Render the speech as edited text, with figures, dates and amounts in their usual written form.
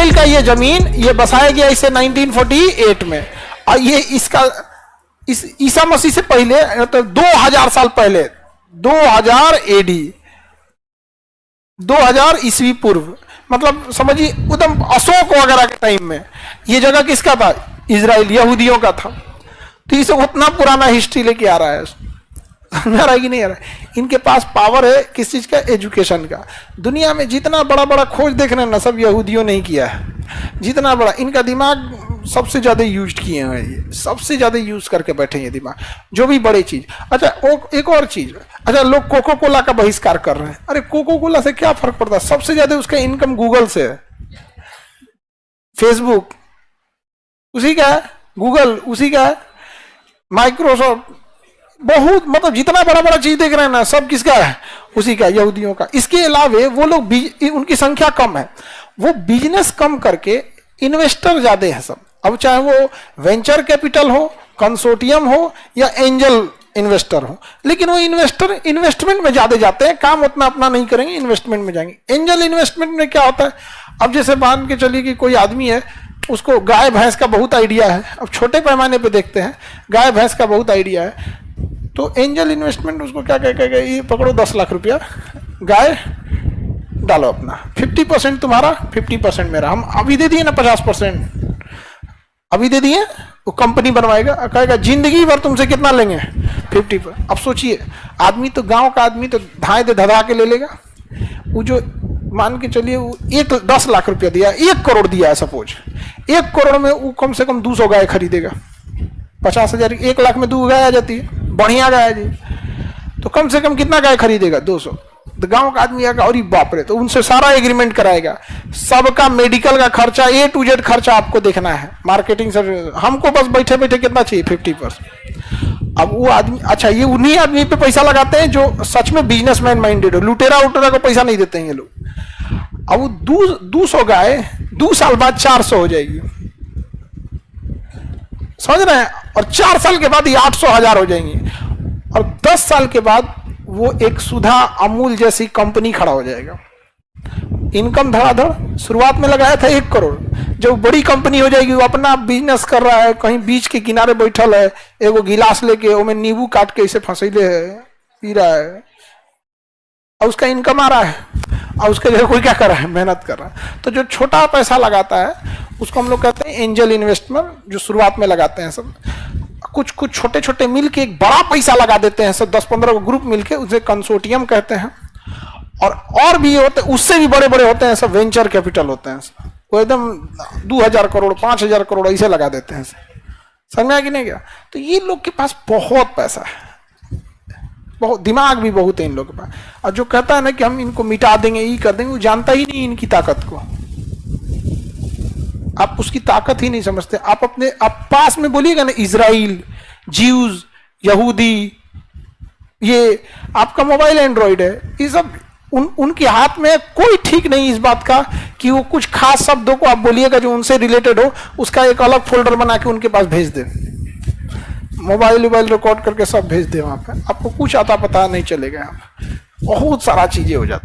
Israel का ये जमीन ये बसाया गया इसे 1948 में, और ये इसका इस ईसा मसीह से पहले तो 2000 साल पहले, 2000 एडी, 2000 ईस्वी पूर्व, मतलब समझिए एकदम अशोक वगैरह के टाइम में ये जगह किसका था? इजराइल, यहूदियों का था। तो इसे उतना पुराना हिस्ट्री लेके आ रहा है, आ रहा है कि नहीं आ रहा है? इनके पास पावर है किस चीज का? एजुकेशन का। दुनिया में जितना बड़ा बड़ा खोज देख रहे हैं ना, सब यहूदियों ने ही किया है। जितना बड़ा इनका दिमाग सबसे ज्यादा यूज किए हैं, ये सबसे ज्यादा यूज करके बैठे हैं दिमाग, जो भी बड़ी चीज। अच्छा एक और चीज, अच्छा लोग कोको कोला का बहिष्कार कर रहे हैं। अरे कोको कोला से क्या फर्क पड़ता है? सबसे ज्यादा उसका इनकम गूगल से है, फेसबुक उसी का है, गूगल उसी का है, माइक्रोसॉफ्ट, बहुत मतलब जितना बड़ा बड़ा चीज देख रहे हैं ना, सब किसका है? उसी का, यहूदियों का। इसके अलावे वो लोग उनकी संख्या कम है, वो बिजनेस कम करके इन्वेस्टर ज्यादा है सब। अब चाहे वो वेंचर कैपिटल हो, कंसोर्टियम हो या एंजल इन्वेस्टर हो, लेकिन वो इन्वेस्टर इन्वेस्टमेंट में ज्यादा जाते हैं, काम उतना अपना नहीं करेंगे, इन्वेस्टमेंट में जाएंगे। एंजल इन्वेस्टमेंट में क्या होता है? अब जैसे मान के चलिए कि कोई आदमी है, उसको गाय भैंस का बहुत आइडिया है, अब छोटे पैमाने पे देखते हैं, गाय भैंस का बहुत आइडिया है, तो एंजल इन्वेस्टमेंट उसको क्या कहेगा? ये पकड़ो 10 लाख रुपया, गाय डालो अपना, 50% तुम्हारा 50% मेरा, हम अभी दे दिए ना 50%, अभी दे दिए, वो कंपनी बनवाएगा, कहेगा जिंदगी भर तुमसे कितना लेंगे? 50%। अब सोचिए, आदमी तो गांव का आदमी तो धाए दे धधा के ले लेगा। वो जो मान के चलिए वो 10 लाख रुपया दिया, 1 करोड़ दिया है सपोज, 1 करोड़ में वो कम से कम 200 गाय खरीदेगा, 50,000, 1 लाख में 2 गाय आ जाती है, बढ़िया गाय जी, तो कम से कम कितना गाय खरीदेगा? 200। तो गांव का आदमी आएगा, और बाप रे, तो उनसे सारा एग्रीमेंट कराएगा, सबका मेडिकल का खर्चा, A to Z खर्चा आपको देखना है, मार्केटिंग सर्विस, हमको बस बैठे बैठे कितना चाहिए? 50%। अब वो आदमी, अच्छा ये उन्हीं आदमी पे पैसा लगाते हैं जो सच में बिजनेसमैन माइंडेड हो, लुटेरा उटेरा को पैसा नहीं देते हैं ये लोग। अब वो 200 गाय 2 साल बाद 400 हो जाएगी, समझ रहे हैं? और 4 साल के बाद ये 800,000 हो जाएंगी, और 10 साल के बाद वो एक सुधा, अमूल जैसी कंपनी खड़ा हो जाएगा। इनकम धड़ाधड़, शुरुआत में लगाया था 1 करोड़, जब बड़ी कंपनी हो जाएगी, वो अपना बिजनेस कर रहा है, कहीं बीच के किनारे बैठल है, एगो गिलास लेके उसमें नींबू काट के इसे फंसैले है, पी रहा है, और उसका इनकम आ रहा है, और उसके जगह कोई क्या कर रहा है? मेहनत कर रहा है। तो जो छोटा पैसा लगाता है उसको हम लोग कहते हैं एंजल इन्वेस्टमेंट, जो शुरुआत में लगाते हैं सब। कुछ छोटे छोटे मिल के एक बड़ा पैसा लगा देते हैं सब, 10-15 ग्रुप मिलके, उसे कंसोर्टियम कहते हैं। और भी होते, उससे भी बड़े बड़े होते हैं सब, वेंचर कैपिटल होते हैं सब, वो एकदम 2000 करोड़ 5000 करोड़ ऐसे लगा देते हैं। समझ में आ कि नहीं गया? तो ये लोग के पास बहुत पैसा है, बहुत दिमाग भी बहुत है इन लोगों के पास। और जो कहता है ना कि हम इनको मिटा देंगे, ये कर देंगे, वो जानता ही नहीं इनकी ताकत को। आप उसकी ताकत ही नहीं समझते। आप पास में बोलिएगा ना, इजराइल, ज्यूज, यहूदी, ये आपका मोबाइल एंड्रॉइड है, ये सब उनके हाथ में। कोई ठीक नहीं इस बात का कि वो कुछ खास शब्दों को आप बोलिएगा जो उनसे रिलेटेड हो, उसका एक अलग फोल्डर बना के उनके पास भेज दे, मोबाइल रिकॉर्ड करके सब भेज दे, वहां पे आपको कुछ आता पता नहीं चलेगा, बहुत सारा चीजें हो जाती।